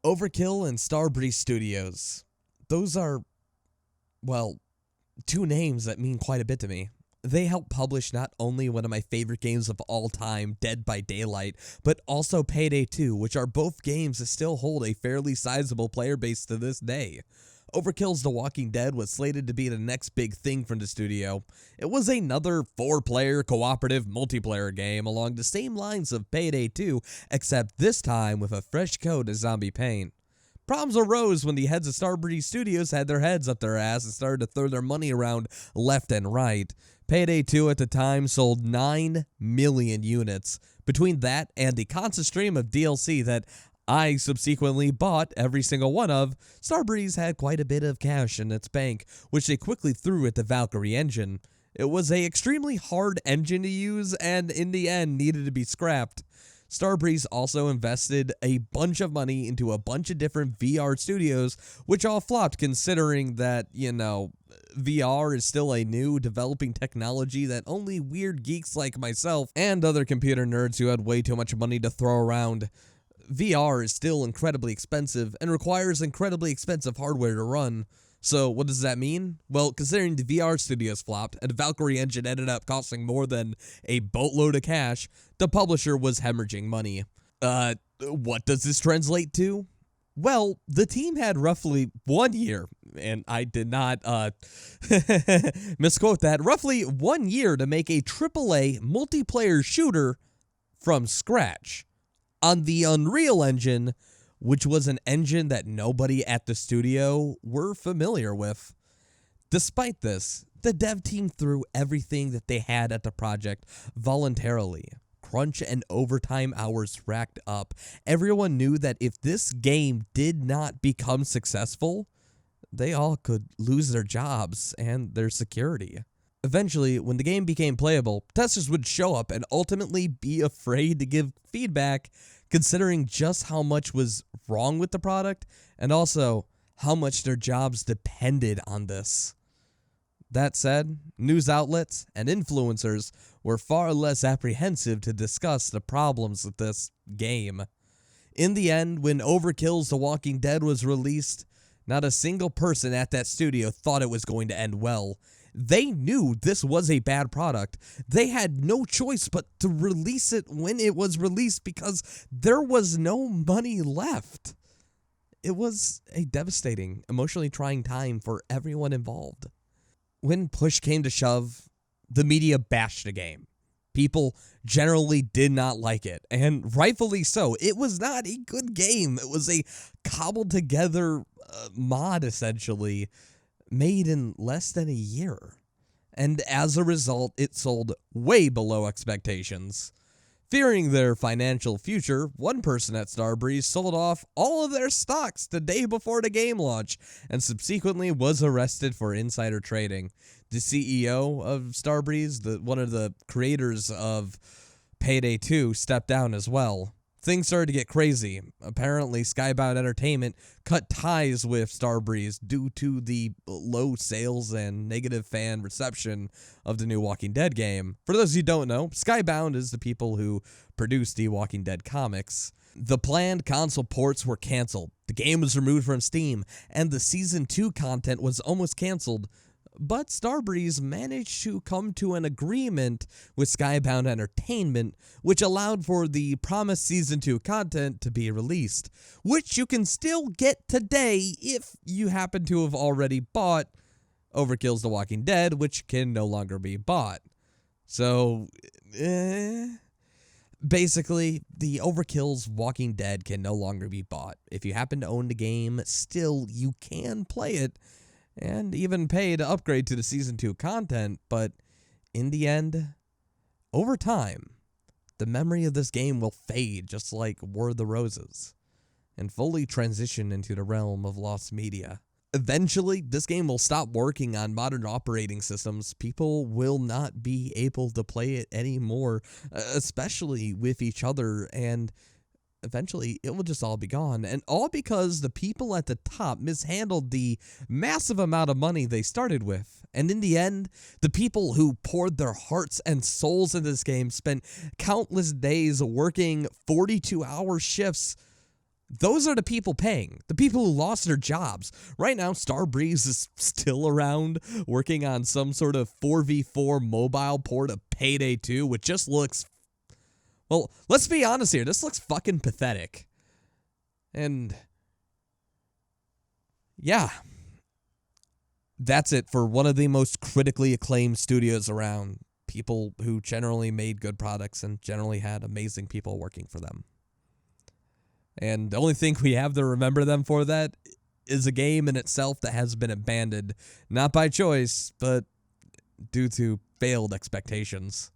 Overkill and Starbreeze Studios. Those are, well, two names that mean quite a bit to me. They helped publish not only one of my favorite games of all time, Dead by Daylight, but also Payday 2, which are both games that still hold a fairly sizable player base to this day. Overkill's The Walking Dead was slated to be the next big thing from the studio. It was another 4-player cooperative multiplayer game along the same lines of Payday 2, except this time with a fresh coat of zombie paint. Problems arose when the heads of Starbreeze Studios had their heads up their ass and started to throw their money around left and right. Payday 2 at the time sold 9 million units. Between that and the constant stream of DLC that I subsequently bought every single one of, Starbreeze had quite a bit of cash in its bank, which they quickly threw at the Valkyrie engine. It was an extremely hard engine to use and in the end needed to be scrapped. Starbreeze also invested a bunch of money into a bunch of different VR studios, which all flopped considering that, VR is still a new developing technology that only weird geeks like myself and other computer nerds who had way too much money to throw around. VR is still incredibly expensive and requires incredibly expensive hardware to run. So what does that mean? Well, considering the VR studios flopped and the Valkyrie engine ended up costing more than a boatload of cash, the publisher was hemorrhaging money. What does this translate to? Well, the team had roughly 1 year, and I did not misquote that, roughly 1 year to make a AAA multiplayer shooter from scratch on the Unreal Engine, which was an engine that nobody at the studio were familiar with. Despite this, the dev team threw everything that they had at the project voluntarily. Crunch and overtime hours racked up. Everyone knew that if this game did not become successful, they all could lose their jobs and their security. Eventually, when the game became playable, testers would show up and ultimately be afraid to give feedback, considering just how much was wrong with the product and also how much their jobs depended on this. That said, news outlets and influencers were far less apprehensive to discuss the problems with this game. In the end, when Overkill's The Walking Dead was released, not a single person at that studio thought it was going to end well. They knew this was a bad product. They had no choice but to release it when it was released because there was no money left. It was a devastating, emotionally trying time for everyone involved. When push came to shove, the media bashed the game. People generally did not like it, and rightfully so. It was not a good game. It was a cobbled together mod, essentially, made in less than a year. And as a result, it sold way below expectations. Fearing their financial future, one person at Starbreeze sold off all of their stocks the day before the game launch and subsequently was arrested for insider trading. The CEO of Starbreeze, one of the creators of Payday 2, stepped down as well. Things started to get crazy. Apparently, Skybound Entertainment cut ties with Starbreeze due to the low sales and negative fan reception of the new Walking Dead game. For those who don't know, Skybound is the people who produced the Walking Dead comics. The planned console ports were canceled, the game was removed from Steam, and the Season 2 content was almost canceled. But Starbreeze managed to come to an agreement with Skybound Entertainment, which allowed for the promised Season 2 content to be released, which you can still get today if you happen to have already bought Overkill's The Walking Dead, which can no longer be bought. So, basically, the Overkill's Walking Dead can no longer be bought. If you happen to own the game, still, you can play it and even pay to upgrade to the Season 2 content, but in the end, over time, the memory of this game will fade just like War of the Roses and fully transition into the realm of lost media. Eventually, this game will stop working on modern operating systems. People will not be able to play it anymore, especially with each other, and eventually it will just all be gone. And all because the people at the top mishandled the massive amount of money they started with. And in the end, the people who poured their hearts and souls into this game spent countless days working 42-hour shifts Those are the people paying, the people who lost their jobs. Right now, Starbreeze is still around working on some sort of 4v4 mobile port of Payday 2, which just looks, well, let's be honest here, this looks fucking pathetic. And yeah, that's it for one of the most critically acclaimed studios around. People who generally made good products and generally had amazing people working for them. And the only thing we have to remember them for that is a game in itself that has been abandoned, not by choice, but due to failed expectations.